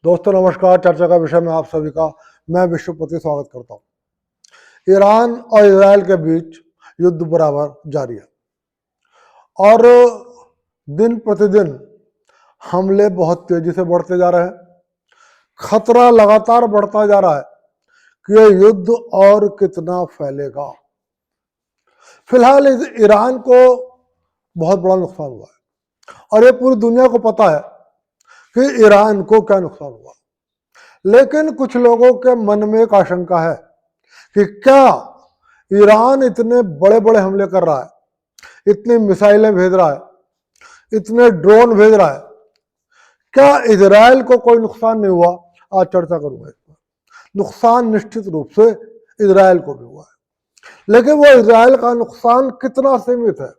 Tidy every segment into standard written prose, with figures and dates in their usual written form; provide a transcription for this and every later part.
दोस्तों नमस्कार। चर्चा का विषय में आप सभी का मैं विश्वपति स्वागत करता हूं। ईरान और इजराइल के बीच युद्ध बराबर जारी है और दिन प्रतिदिन हमले बहुत तेजी से बढ़ते जा रहे हैं। खतरा लगातार बढ़ता जा रहा है कि यह युद्ध और कितना फैलेगा। फिलहाल ईरान को बहुत बड़ा नुकसान हुआ है और ये पूरी दुनिया को पता है कि ईरान को क्या नुकसान हुआ। लेकिन कुछ लोगों के मन में एक आशंका है कि क्या ईरान इतने बड़े बड़े हमले कर रहा है, इतनी मिसाइलें भेज रहा है, इतने ड्रोन भेज रहा है, क्या इजराइल को कोई नुकसान नहीं हुआ? आज चर्चा करूंगा इस पर। नुकसान निश्चित रूप से इजराइल को भी हुआ है, लेकिन वो इजराइल का नुकसान कितना सीमित है,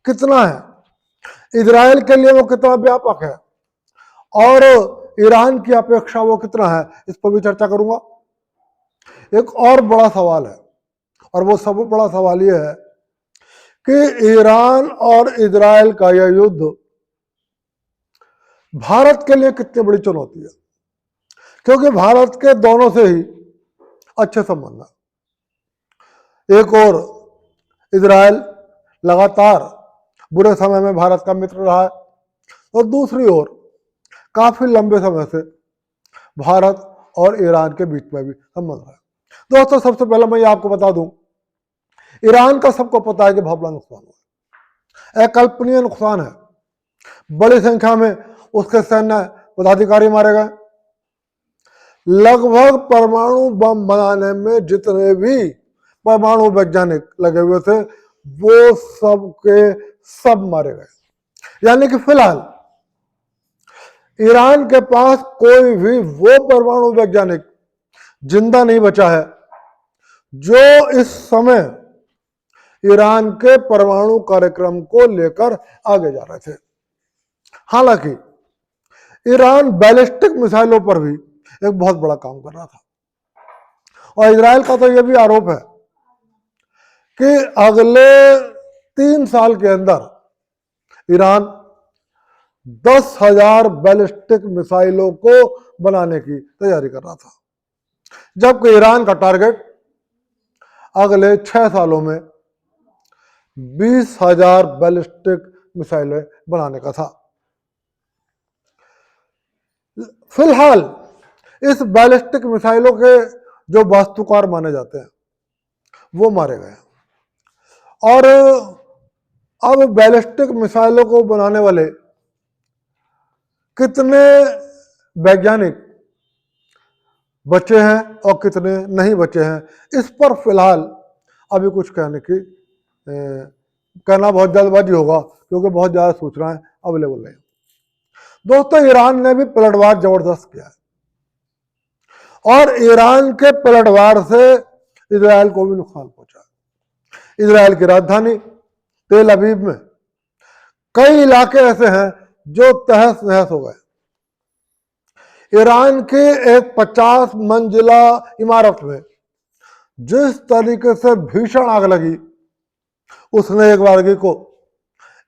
कितना है, इजराइल के लिए वो कितना व्यापक है और ईरान की अपेक्षा वो कितना है, इस पर भी चर्चा करूंगा। एक और बड़ा सवाल है और वो सब बड़ा सवाल ये है कि ईरान और इजराइल का यह युद्ध भारत के लिए कितनी बड़ी चुनौती है, क्योंकि भारत के दोनों से ही अच्छे संबंध है। एक और इजराइल लगातार बुरे समय में भारत का मित्र रहा है और दूसरी ओर काफी लंबे समय से भारत और ईरान के बीच में भी संबंध है। दोस्तों सबसे पहले मैं ये आपको बता दूं, ईरान का सबको पता है कि बहुत बड़ा नुकसान हुआ है, अकल्पनीय नुकसान है। बड़ी संख्या में उसके सैन्य पदाधिकारी मारे गए। लगभग परमाणु बम बनाने में जितने भी परमाणु वैज्ञानिक लगे हुए थे वो सब के सब मारे गए। यानी कि फिलहाल ईरान के पास कोई भी वो परमाणु वैज्ञानिक जिंदा नहीं बचा है जो इस समय ईरान के परमाणु कार्यक्रम को लेकर आगे जा रहे थे। हालांकि ईरान बैलिस्टिक मिसाइलों पर भी एक बहुत बड़ा काम कर रहा था और इजराइल का तो यह भी आरोप है कि अगले 3 साल के अंदर ईरान 10,000 बैलिस्टिक मिसाइलों को बनाने की तैयारी कर रहा था, जबकि ईरान का टारगेट अगले 6 सालों में 20,000 बैलिस्टिक मिसाइलें बनाने का था। फिलहाल इस बैलिस्टिक मिसाइलों के जो वास्तुकार माने जाते हैं वो मारे गए और अब बैलिस्टिक मिसाइलों को बनाने वाले कितने वैज्ञानिक बचे हैं और कितने नहीं बचे हैं, इस पर फिलहाल अभी कुछ कहना बहुत जल्दबाजी होगा, क्योंकि बहुत ज्यादा सूचनाएं अवेलेबल नहीं। दोस्तों ईरान ने भी पलटवार जबरदस्त किया है और ईरान के पलटवार से इजराइल को भी नुकसान पहुंचा। इजराइल की राजधानी तेल अवीव में कई इलाके ऐसे हैं जो तहस नहस हो गए। ईरान की एक 50 मंजिला इमारत में जिस तरीके से भीषण आग लगी, उसने एक बारगी को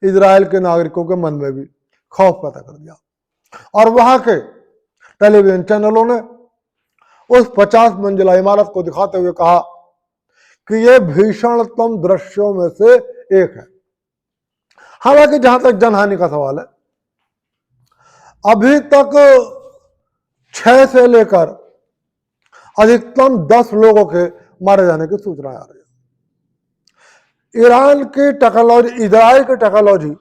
इजराइल के नागरिकों के मन में भी खौफ पैदा कर दिया और वहां के टेलीविजन चैनलों ने उस 50 मंजिला इमारत को दिखाते हुए कहा कि यह भीषणतम दृश्यों में से एक है। हालांकि जहां तक जनहानि का सवाल है, अभी तक 6 से लेकर अधिकतम 10 लोगों के मारे जाने की सूचनाएं आ रही है। ईरान की टेक्नोलॉजी, इजराइल की टेक्नोलॉजी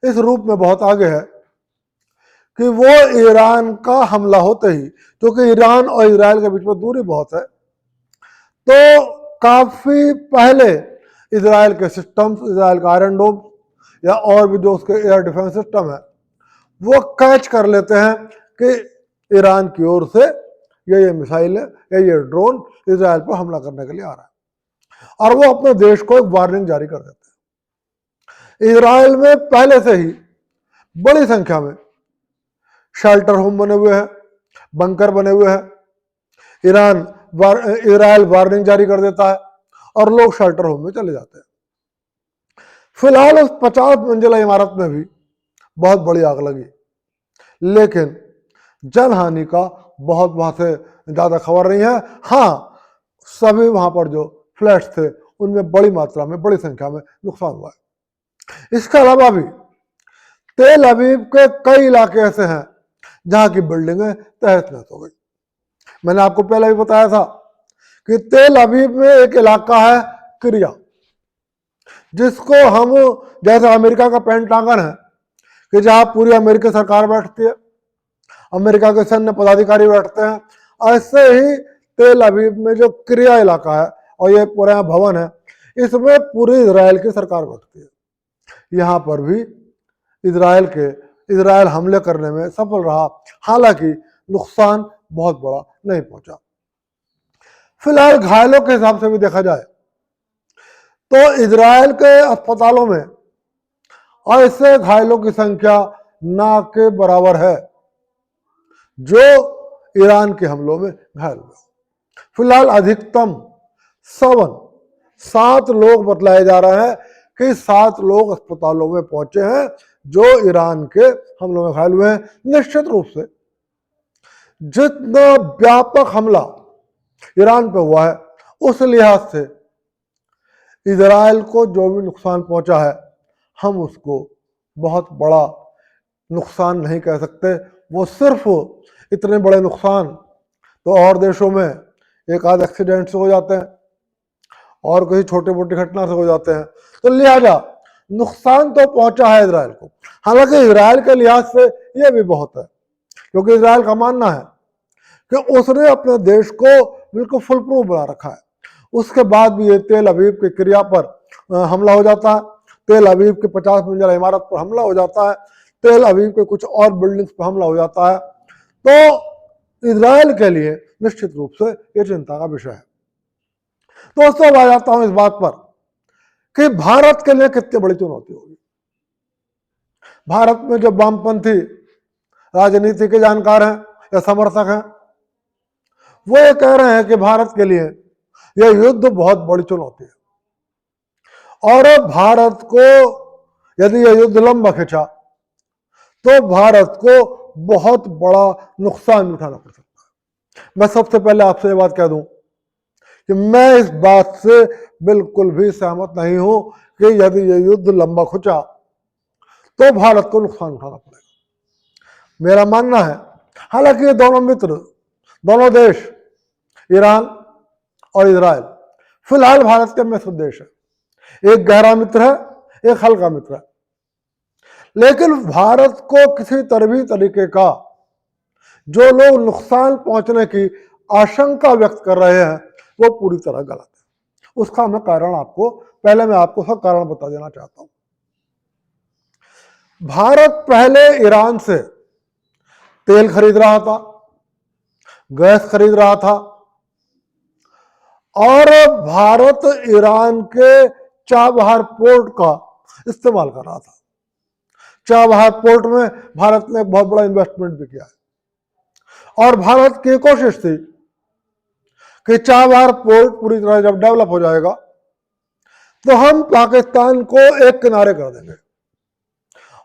इस रूप में बहुत आगे है कि वो ईरान का हमला होते ही, क्योंकि ईरान और इजराइल के बीच में दूरी बहुत है, तो काफी पहले इजराइल के सिस्टम्स, इजराइल का आयरन डोम या और भी जो उसके एयर डिफेंस सिस्टम है वो कैच कर लेते हैं कि ईरान की ओर से ये मिसाइल है या ये ड्रोन इजराइल पर हमला करने के लिए आ रहा है, और वो अपने देश को एक वार्निंग जारी कर देते हैं। इजराइल में पहले से ही बड़ी संख्या में शेल्टर होम बने हुए हैं, बंकर बने हुए हैं। इजराइल वार्निंग जारी कर देता है और लोग शेल्टर होम में चले जाते हैं। फिलहाल उस 50 मंजिला इमारत में भी बहुत बड़ी आग लगी, लेकिन जनहानि का बहुत वहां से ज्यादा खबर नहीं है। हाँ, सभी वहां पर जो फ्लैट्स थे उनमें बड़ी मात्रा में, बड़ी संख्या में नुकसान हुआ है। इसके अलावा भी तेल अवीव के कई इलाके ऐसे हैं जहां की बिल्डिंगें तहस नहस हो गई। मैंने आपको पहले भी बताया था कि तेल अवीव में एक इलाका है क्रिया, जिसको हम, जैसे अमेरिका का पेंटागन है कि जहां पूरी अमेरिकी सरकार बैठती है, अमेरिका के सैन्य पदाधिकारी बैठते हैं, ऐसे ही तेल अवीव में जो क्रिया इलाका है और ये पूरा भवन है, इसमें पूरी इजराइल की सरकार बैठती है। यहाँ पर भी इजराइल हमले करने में सफल रहा, हालांकि नुकसान बहुत बड़ा नहीं पहुंचा। फिलहाल घायलों के हिसाब से भी देखा जाए तो इजराइल के अस्पतालों में ऐसे घायलों की संख्या ना के बराबर है जो ईरान के हमलों में घायल हुए। फिलहाल अधिकतम 7 लोग बतलाए जा रहे हैं कि 7 लोग अस्पतालों में पहुंचे हैं जो ईरान के हमलों में घायल हुए हैं। निश्चित रूप से जितना व्यापक हमला ईरान पर हुआ है, उस लिहाज से इजराइल को जो भी नुकसान पहुंचा है, हम उसको बहुत बड़ा नुकसान नहीं कह सकते। वो सिर्फ इतने बड़े नुकसान तो और देशों में एक आध एक्सीडेंट से हो जाते हैं और कहीं छोटे मोटी घटना से हो जाते हैं, तो लिहाजा नुकसान तो पहुंचा है इजराइल को। हालांकि इजराइल के लिहाज से यह भी बहुत है, क्योंकि इजराइल का मानना है कि उसने अपने देश को बिल्कुल फुल प्रूफ बना रखा है। उसके बाद भी ये तेल अवीव की क्रिया पर हमला हो जाता है, तेल अवीव के 50 मंजिला इमारत पर हमला हो जाता है, तेल अवीव के कुछ और बिल्डिंग्स पर हमला हो जाता है, तो इजराइल के लिए निश्चित रूप से ये चिंता का विषय है। दोस्तों, अब आ जाता हूं इस बात पर कि भारत के लिए कितनी बड़ी चुनौती होगी। भारत में जो वामपंथी राजनीति के जानकार हैं या समर्थक हैं, वो ये कह रहे हैं कि भारत के लिए यह युद्ध बहुत बड़ी चुनौती है और भारत को यदि यह युद्ध लंबा खिंचा तो भारत को बहुत बड़ा नुकसान उठाना पड़ सकता है। मैं सबसे पहले आपसे ये बात कह दूं कि मैं इस बात से बिल्कुल भी सहमत नहीं हूं कि यदि यह युद्ध लंबा खिंचा तो भारत को नुकसान उठाना पड़ेगा। मेरा मानना है, हालांकि ये दोनों मित्र, दोनों देश, ईरान और इजराइल, फिलहाल भारत के मित्र देश है। एक गहरा मित्र है, एक हल्का मित्र है, लेकिन भारत को किसी तरह भी तरीके का जो लोग नुकसान पहुंचने की आशंका व्यक्त कर रहे हैं, वो पूरी तरह गलत है। उसका मैं कारण मैं आपको सब कारण बता देना चाहता हूं। भारत पहले ईरान से तेल खरीद रहा था, गैस खरीद रहा था और भारत ईरान के चाबहार पोर्ट का इस्तेमाल कर रहा था। चाबहार पोर्ट में भारत ने एक बहुत बड़ा इन्वेस्टमेंट भी किया है और भारत की कोशिश थी कि चाबहार पोर्ट पूरी तरह जब डेवलप हो जाएगा तो हम पाकिस्तान को एक किनारे कर देंगे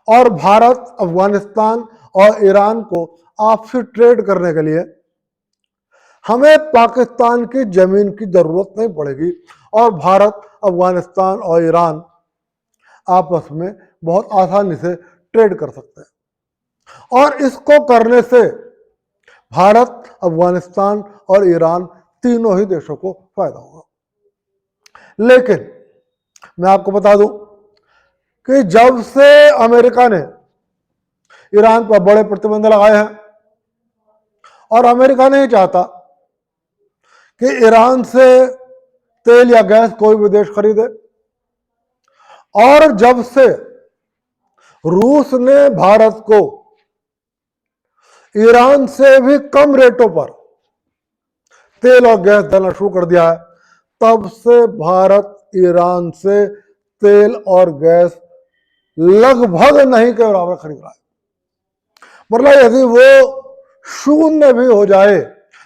और भारत, अफगानिस्तान और ईरान को आपसी ट्रेड करने के लिए हमें पाकिस्तान की जमीन की जरूरत नहीं पड़ेगी और भारत, अफगानिस्तान और ईरान आपस में बहुत आसानी से ट्रेड कर सकते हैं और इसको करने से भारत, अफगानिस्तान और ईरान तीनों ही देशों को फायदा होगा। लेकिन मैं आपको बता दूं कि जब से अमेरिका ने ईरान पर बड़े प्रतिबंध लगाए हैं और अमेरिका नहीं चाहता कि ईरान से तेल या गैस कोई भी देश खरीदे, और जब से रूस ने भारत को ईरान से भी कम रेटों पर तेल और गैस देना शुरू कर दिया है, तब से भारत ईरान से तेल और गैस लगभग नहीं के बराबर खरीद रहा है। मतलब यदि वो शून्य भी हो जाए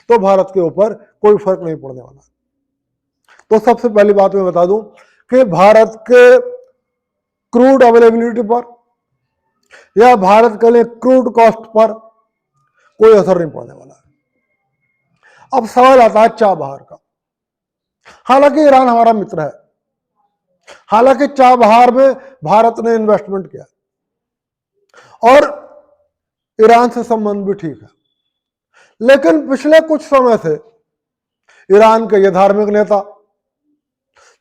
तो भारत के ऊपर कोई फर्क नहीं पड़ने वाला। तो सबसे पहली बात मैं बता दूं कि भारत के क्रूड अवेलेबिलिटी पर या भारत के लिए क्रूड कॉस्ट पर कोई असर नहीं पड़ने वाला है। अब सवाल आता है चाबहार का। हालांकि ईरान हमारा मित्र है, हालांकि चाबहार में भारत ने इन्वेस्टमेंट किया और ईरान से संबंध भी ठीक है, लेकिन पिछले कुछ समय से ईरान के ये धार्मिक नेता,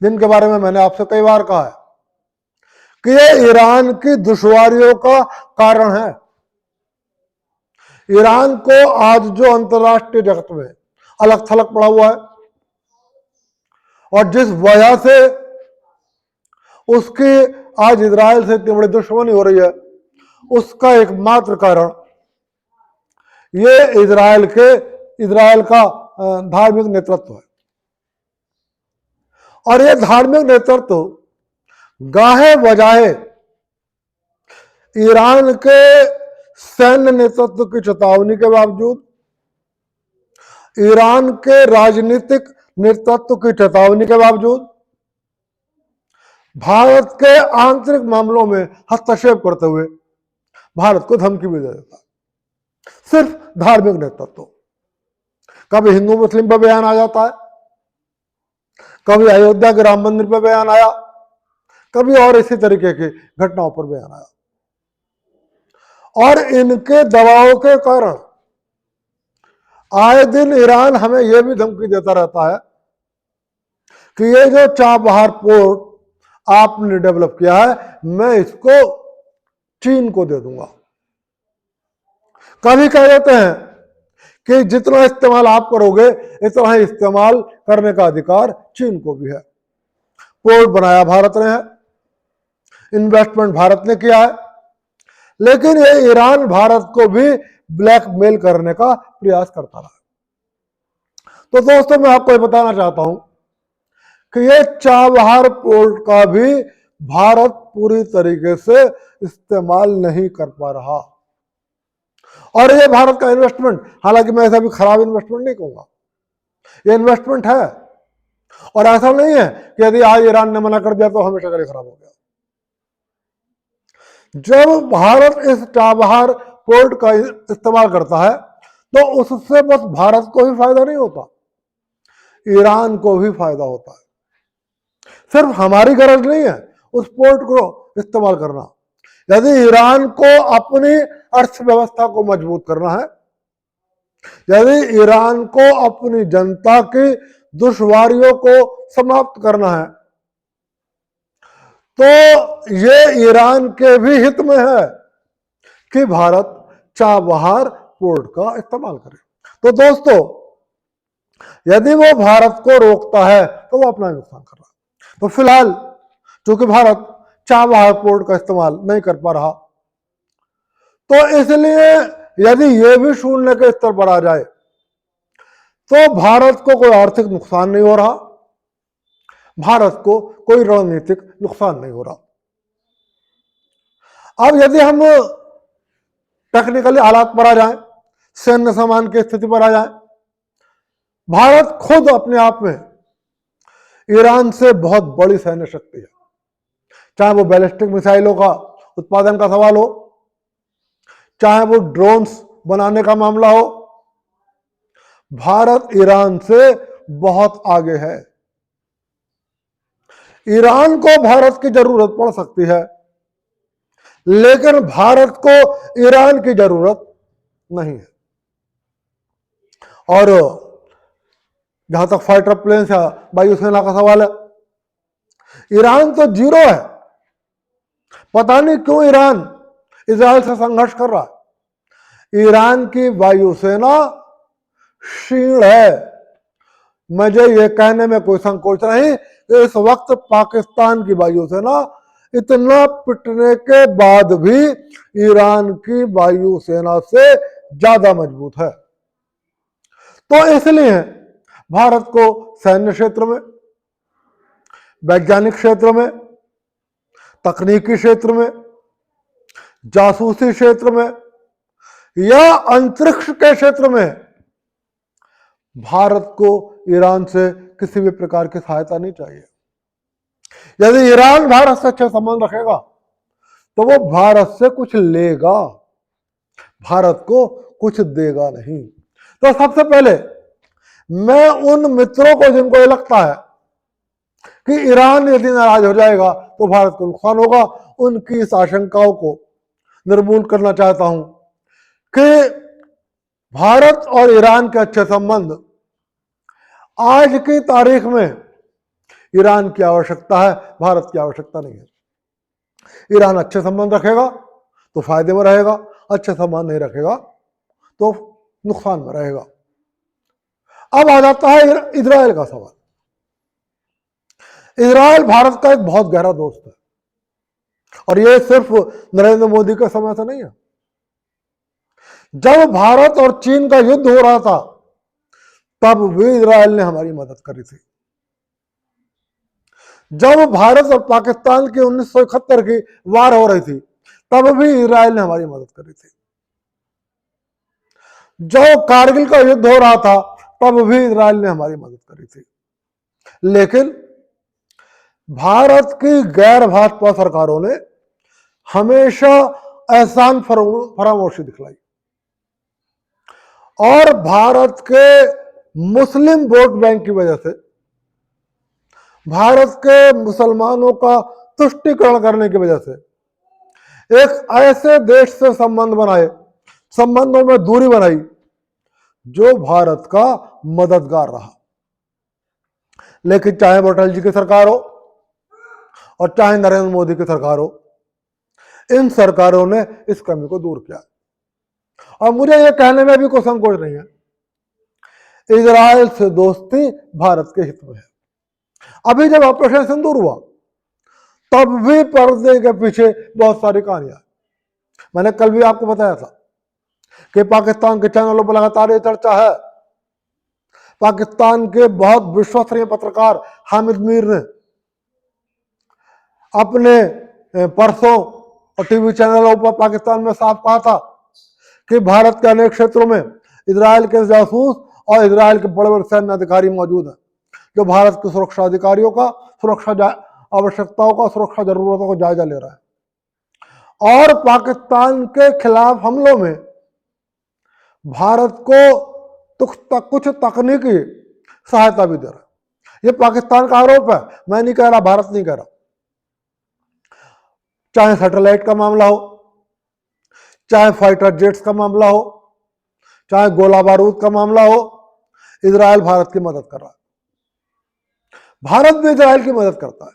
जिनके बारे में मैंने आपसे कई बार कहा है कि ये ईरान की दुश्वारियों का कारण है। ईरान को आज जो अंतर्राष्ट्रीय जगत में अलग थलग पड़ा हुआ है और जिस वजह से उसकी आज इजराइल से इतनी बड़ी दुश्मनी हो रही है, उसका एकमात्र कारण ये इजराइल का धार्मिक नेतृत्व है। और ये धार्मिक नेतृत्व गाहे बजाहे ईरान के सैन्य नेतृत्व की चेतावनी के बावजूद, ईरान के राजनीतिक नेतृत्व की चेतावनी के बावजूद, भारत के आंतरिक मामलों में हस्तक्षेप करते हुए भारत को धमकी भी दे देता है। सिर्फ धार्मिक नेतृत्व। कभी हिंदू मुस्लिम पर बयान आ जाता है, कभी अयोध्या के राम मंदिर पर बयान आया, कभी और इसी तरीके की घटनाओं पर बयान आया। और इनके दबाव के कारण आए दिन ईरान हमें यह भी धमकी देता रहता है कि ये जो चाबहार पोर्ट आपने डेवलप किया है, मैं इसको चीन को दे दूंगा। कभी कह देते हैं कि जितना इस्तेमाल आप करोगे इतना ही इस्तेमाल करने का अधिकार चीन को भी है। पोर्ट बनाया भारत ने है, इन्वेस्टमेंट भारत ने किया है, लेकिन ये ईरान भारत को भी ब्लैकमेल करने का प्रयास करता रहा। तो दोस्तों, मैं आपको ये बताना चाहता हूं कि ये चाबहार पोर्ट का भी भारत पूरी तरीके से इस्तेमाल नहीं कर पा रहा। और ये भारत का इन्वेस्टमेंट, हालांकि मैं ऐसा भी खराब इन्वेस्टमेंट नहीं कहूंगा, ये इन्वेस्टमेंट है। और ऐसा नहीं है कि यदि आज ईरान ने मना कर दिया तो हमेशा के लिए खराब हो गया। जब भारत इस चाबहार पोर्ट का इस्तेमाल करता है तो उससे बस भारत को ही फायदा नहीं होता, ईरान को भी फायदा होता है। सिर्फ हमारी गरज नहीं है उस पोर्ट को इस्तेमाल करना। यदि ईरान को अपनी अर्थव्यवस्था को मजबूत करना है, यदि ईरान को अपनी जनता की दुश्वारियों को समाप्त करना है, तो ये ईरान के भी हित में है कि भारत चाबहार पोर्ट का इस्तेमाल करे। तो दोस्तों, यदि वो भारत को रोकता है तो वो अपना नुकसान कर रहा है। तो फिलहाल चूंकि भारत चाबहार पोर्ट का इस्तेमाल नहीं कर पा रहा, तो इसलिए यदि ये भी शून्य के स्तर पर आ जाए तो भारत को कोई आर्थिक नुकसान नहीं हो रहा, भारत को कोई रणनीतिक नुकसान नहीं हो रहा। अब यदि हम टेक्निकली हालात पर आ जाएं, सैन्य सामान की स्थिति पर आ जाएं, भारत खुद अपने आप में ईरान से बहुत बड़ी सैन्य शक्ति है। चाहे वो बैलिस्टिक मिसाइलों का उत्पादन का सवाल हो, चाहे वो ड्रोन्स बनाने का मामला हो, भारत ईरान से बहुत आगे है। ईरान को भारत की जरूरत पड़ सकती है, लेकिन भारत को ईरान की जरूरत नहीं है। और जहां तक फाइटर प्लेन या वायुसेना का सवाल है, ईरान तो जीरो है। पता नहीं क्यों ईरान इजराइल से संघर्ष कर रहा है। ईरान की वायुसेना क्षीण है। मुझे ये कहने में कोई संकोच नहीं, इस वक्त पाकिस्तान की वायुसेना इतना पिटने के बाद भी ईरान की वायुसेना से ज्यादा मजबूत है। तो इसलिए भारत को सैन्य क्षेत्र में, वैज्ञानिक क्षेत्र में, तकनीकी क्षेत्र में, जासूसी क्षेत्र में या अंतरिक्ष के क्षेत्र में भारत को ईरान से किसी भी प्रकार की सहायता नहीं चाहिए। यदि ईरान भारत से अच्छे संबंध रखेगा तो वो भारत से कुछ लेगा, भारत को कुछ देगा नहीं। तो सबसे पहले मैं उन मित्रों को जिनको ये लगता है कि ईरान यदि नाराज हो जाएगा तो भारत को नुकसान होगा, उनकी इस आशंकाओं को निर्मूल करना चाहता हूं कि भारत और ईरान के अच्छे संबंध आज की तारीख में ईरान की आवश्यकता है, भारत की आवश्यकता नहीं है। ईरान अच्छे संबंध रखेगा तो फायदे में रहेगा, अच्छे संबंध नहीं रखेगा तो नुकसान में रहेगा। अब आ जाता है इजराइल का सवाल। इजराइल भारत का एक बहुत गहरा दोस्त है और यह सिर्फ नरेंद्र मोदी के समय से नहीं है। जब भारत और चीन का युद्ध हो रहा था तब भी इजराइल ने हमारी मदद करी थी। जब भारत और पाकिस्तान की 1971 की वार हो रही थी तब भी इजराइल ने हमारी मदद करी थी। जब कारगिल का युद्ध हो रहा था तब भी इजराइल ने हमारी मदद करी थी। लेकिन भारत की गैर भाजपा सरकारों ने हमेशा एहसान फरामोशी दिखलाई और भारत के मुस्लिम वोट बैंक की वजह से, भारत के मुसलमानों का तुष्टीकरण करने की वजह से एक ऐसे देश से संबंध बनाए, संबंधों में दूरी बनाई जो भारत का मददगार रहा। लेकिन चाहे अटल जी की सरकार हो और चाहे नरेंद्र मोदी की सरकार हो, इन सरकारों ने इस कमी को दूर किया। और मुझे यह कहने में भी कोई संकोच नहीं है, इजराइल से दोस्ती भारत के हित में है। अभी जब ऑपरेशन सिंदूर हुआ तब भी पर्दे के पीछे बहुत सारी कहानियां। मैंने कल भी आपको बताया था कि पाकिस्तान के चैनलों पर लगातार ये चर्चा है। पाकिस्तान के बहुत विश्वसनीय पत्रकार हामिद मीर ने अपने परसों और टीवी चैनलों पर पाकिस्तान में साफ कहा था कि भारत के अनेक क्षेत्रों में इजराइल के जासूस और इजराइल के बड़े बड़े सैन्य अधिकारी मौजूद हैं जो भारत के सुरक्षा अधिकारियों का, सुरक्षा आवश्यकताओं का, सुरक्षा जरूरतों को जायजा ले रहा है और पाकिस्तान के खिलाफ हमलों में भारत को कुछ तकनीकी सहायता भी दे रहा है। ये पाकिस्तान का आरोप है, मैं नहीं कह रहा, भारत नहीं कह रहा। चाहे सैटेलाइट का मामला हो, चाहे फाइटर जेट्स का मामला हो, चाहे गोला बारूद का मामला हो, इजराइल भारत की मदद कर रहा है। भारत भी इजराइल की मदद करता है।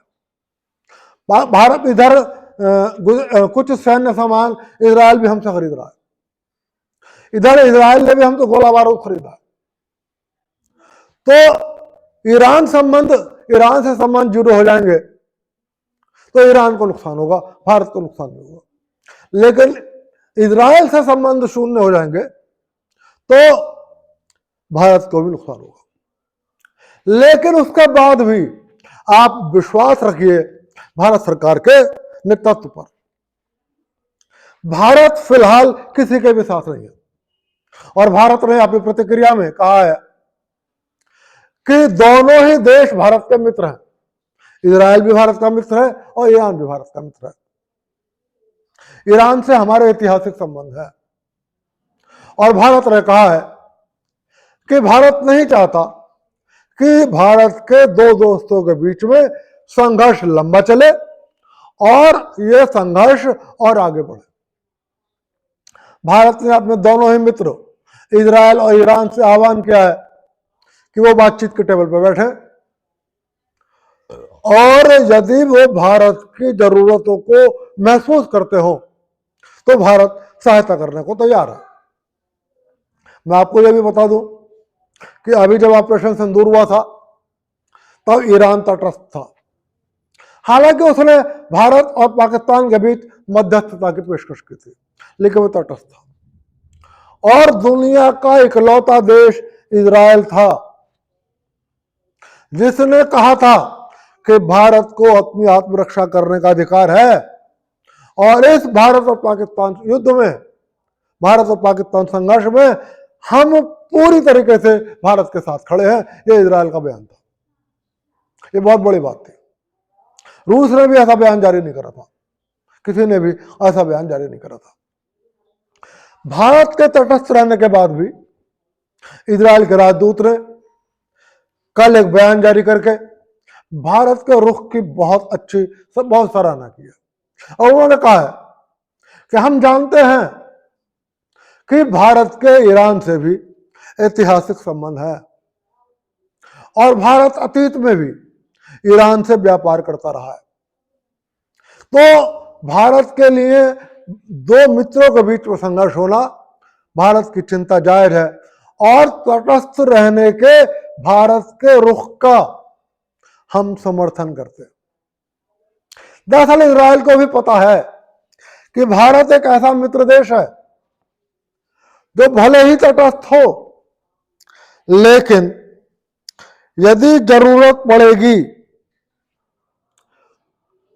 भारत इधर कुछ सैन्य सामान इजराइल भी हमसे खरीद रहा है, इधर इजराइल ने भी हमसे गोला बारूद खरीदा है। तो ईरान से संबंध जुड़े हो जाएंगे तो ईरान को नुकसान होगा, भारत को नुकसान नहीं होगा। लेकिन इजराइल से संबंध शून्य हो जाएंगे तो भारत को भी नुकसान होगा। लेकिन उसके बाद भी आप विश्वास रखिए भारत सरकार के नेतृत्व पर। भारत फिलहाल किसी के भी साथ नहीं है और भारत ने अपनी प्रतिक्रिया में कहा है कि दोनों ही देश भारत के मित्र हैं। इजराइल भी भारत का मित्र है और ईरान भी भारत का मित्र है। ईरान से हमारे ऐतिहासिक संबंध है और भारत ने कहा है कि भारत नहीं चाहता कि भारत के दो दोस्तों के बीच में संघर्ष लंबा चले और यह संघर्ष और आगे बढ़े। भारत ने अपने दोनों ही मित्रों इजराइल और ईरान से आह्वान किया है कि वो बातचीत के टेबल पर बैठे और यदि वो भारत की जरूरतों को महसूस करते हो तो भारत सहायता करने को तैयार है। मैं आपको यह भी बता दूं कि अभी जब ऑपरेशन सिंदूर हुआ था तब ईरान तटस्थ था। हालांकि उसने भारत और पाकिस्तान के बीच मध्यस्थता की पेशकश की थी, लेकिन वो तटस्थ था और दुनिया का इकलौता देश इजराइल था जिसने कहा था कि भारत को अपनी आत्मरक्षा करने का अधिकार है और इस भारत और पाकिस्तान युद्ध में, भारत और पाकिस्तान संघर्ष में हम पूरी तरीके से भारत के साथ खड़े हैं। यह इजराइल का बयान था। यह बहुत बड़ी बात थी। रूस ने भी ऐसा बयान जारी नहीं करा था, किसी ने भी ऐसा बयान जारी नहीं करा था। भारत के तटस्थ रहने के बाद भी इजराइल के राजदूत ने कल एक बयान जारी करके भारत के रुख की बहुत सराहना की है। और उन्होंने कहा है कि हम जानते हैं कि भारत के ईरान से भी ऐतिहासिक संबंध है और भारत अतीत में भी ईरान से व्यापार करता रहा है। तो भारत के लिए दो मित्रों के बीच में संघर्ष होना भारत की चिंता जायज है और तटस्थ रहने के भारत के रुख का हम समर्थन करते हैं। दरअसल इजराइल को भी पता है कि भारत एक ऐसा मित्र देश है जो भले ही तटस्थ हो, लेकिन यदि जरूरत पड़ेगी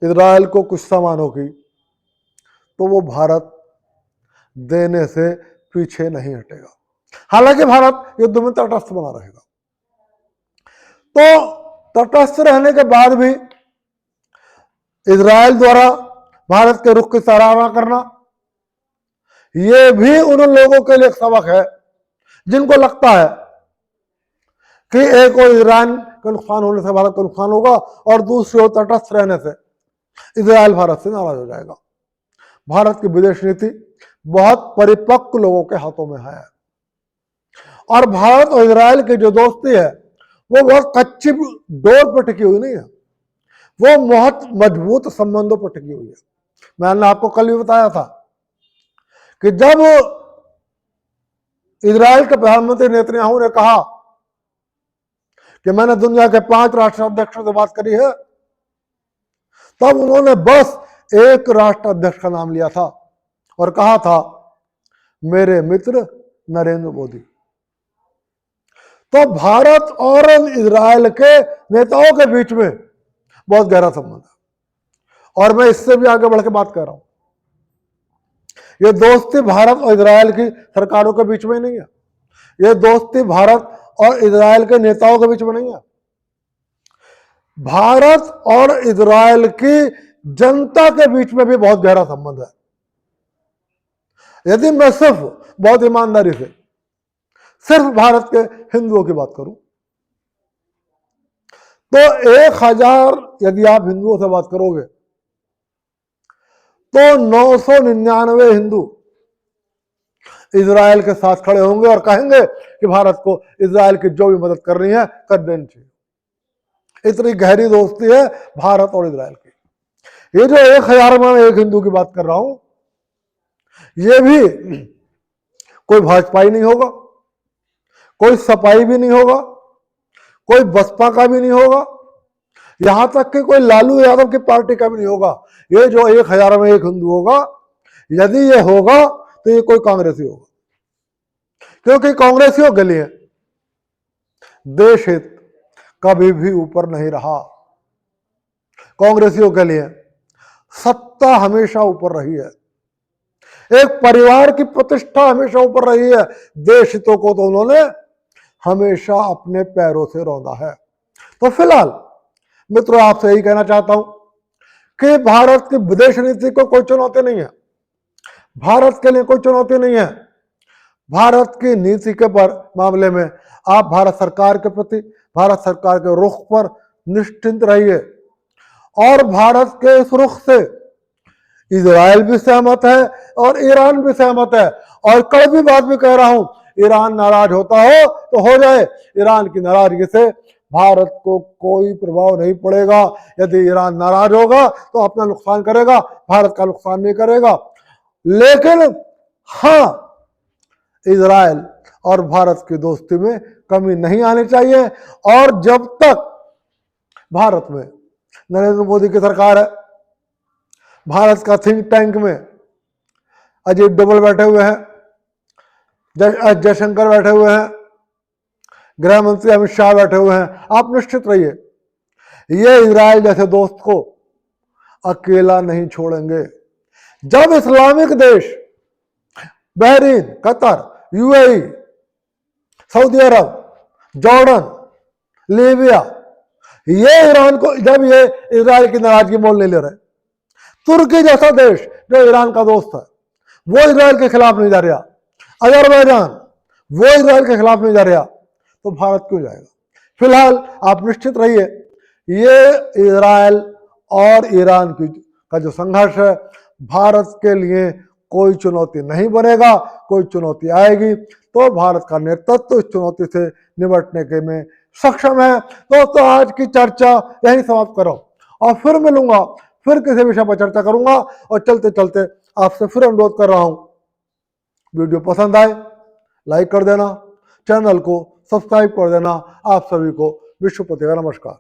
इजराइल को कुछ सामानों की, तो वो भारत देने से पीछे नहीं हटेगा। हालांकि भारत युद्ध में तटस्थ बना रहेगा। तो तटस्थ रहने के बाद भी इजराइल द्वारा भारत के रुख की सराहना करना, यह भी उन लोगों के लिए एक सबक है जिनको लगता है कि एक और ईरान का नुकसान होने से भारत को नुकसान होगा और दूसरी ओर तटस्थ रहने से इजराइल भारत से नाराज हो जाएगा। भारत की विदेश नीति बहुत परिपक्व लोगों के हाथों में है और भारत और इजराइल की जो दोस्ती है वो बहुत कच्ची डोर पर टिकी हुई नहीं है, वो बहुत मजबूत संबंधों पर टिकी हुई है। मैंने आपको कल भी बताया था कि जब इजराइल के प्रधानमंत्री नेतन्याहू ने कहा कि मैंने दुनिया के 5 राष्ट्राध्यक्षों से बात करी है, तब उन्होंने बस एक राष्ट्राध्यक्ष का नाम लिया था और कहा था मेरे मित्र नरेंद्र मोदी। तो भारत और इजराइल के नेताओं के बीच में बहुत गहरा संबंध है और मैं इससे भी आगे बढ़ के बात कर रहा हूं। यह दोस्ती भारत और इजराइल की सरकारों के बीच में नहीं है, यह दोस्ती भारत और इजराइल के नेताओं के बीच में नहीं है, भारत और इजराइल की जनता के बीच में भी बहुत गहरा संबंध है। यदि मैं सिर्फ बहुत ईमानदारी से सिर्फ भारत के हिंदुओं की बात करूं तो 1000 यदि आप हिंदुओं से बात करोगे तो 999 हिंदू इजराइल के साथ खड़े होंगे और कहेंगे कि भारत को इजराइल की जो भी मदद करनी है कर देनी चाहिए। इतनी गहरी दोस्ती है भारत और इजराइल की। ये जो 1000 में एक हिंदू की बात कर रहा हूं, ये भी कोई भाजपाई नहीं होगा, कोई सपाई भी नहीं होगा, कोई बसपा का भी नहीं होगा, यहां तक कि कोई लालू यादव की पार्टी का भी नहीं होगा। ये जो 1000 में एक हिंदू होगा, यदि ये होगा तो ये कोई कांग्रेसी होगा, क्योंकि कांग्रेसियों के लिए देश हित कभी भी ऊपर नहीं रहा। कांग्रेसियों के लिए सत्ता हमेशा ऊपर रही है, एक परिवार की प्रतिष्ठा हमेशा ऊपर रही है। देश हितों को तो उन्होंने हमेशा अपने पैरों से रौंदा है। तो फिलहाल मित्रों, आपसे यही कहना चाहता हूं कि भारत की विदेश नीति को कोई चुनौती नहीं है, भारत के लिए कोई चुनौती नहीं है। भारत की नीति के मामले में आप भारत सरकार के प्रति, भारत सरकार के रुख पर निश्चिंत रहिए और भारत के इस रुख से इजराइल भी सहमत है और ईरान भी सहमत है। और कड़वी बात भी कह रहा हूं, ईरान नाराज होता हो तो हो जाए, ईरान की नाराजगी से भारत को कोई प्रभाव नहीं पड़ेगा। यदि ईरान नाराज होगा तो अपना नुकसान करेगा, भारत का नुकसान नहीं करेगा। लेकिन हां, इजराइल और भारत की दोस्ती में कमी नहीं आनी चाहिए। और जब तक भारत में नरेंद्र मोदी की सरकार है, भारत का थिंक टैंक में अजीत डोभाल बैठे हुए हैं, जयशंकर बैठे हुए हैं, गृह मंत्री अमित शाह बैठे हुए हैं, आप निश्चित रहिए ये इजराइल जैसे दोस्त को अकेला नहीं छोड़ेंगे। जब इस्लामिक देश बहरीन, कतर, यूएई, सऊदी अरब, जॉर्डन, लीबिया, ये ईरान को, जब ये इजराइल की नाराजगी मोल नहीं ले रहे, तुर्की जैसा देश जो ईरान का दोस्त है वो इजराइल के खिलाफ नहीं जा रहा, अजरबैजान वो इजराइल के खिलाफ नहीं जा रहा तो भारत क्यों जाएगा? फिलहाल आप निश्चित रहिए, ये इजराइल और ईरान का जो संघर्ष है भारत के लिए कोई चुनौती नहीं बनेगा। कोई चुनौती आएगी तो भारत का नेतृत्व इस चुनौती से निपटने के में सक्षम है। दोस्तों, आज की चर्चा यही समाप्त करो और फिर मिलूंगा, फिर किसी विषय पर चर्चा करूंगा। और चलते चलते आपसे फिर अनुरोध कर रहा हूं, वीडियो पसंद आए लाइक कर देना, चैनल को सब्सक्राइब कर देना। आप सभी को विश्वपति का नमस्कार।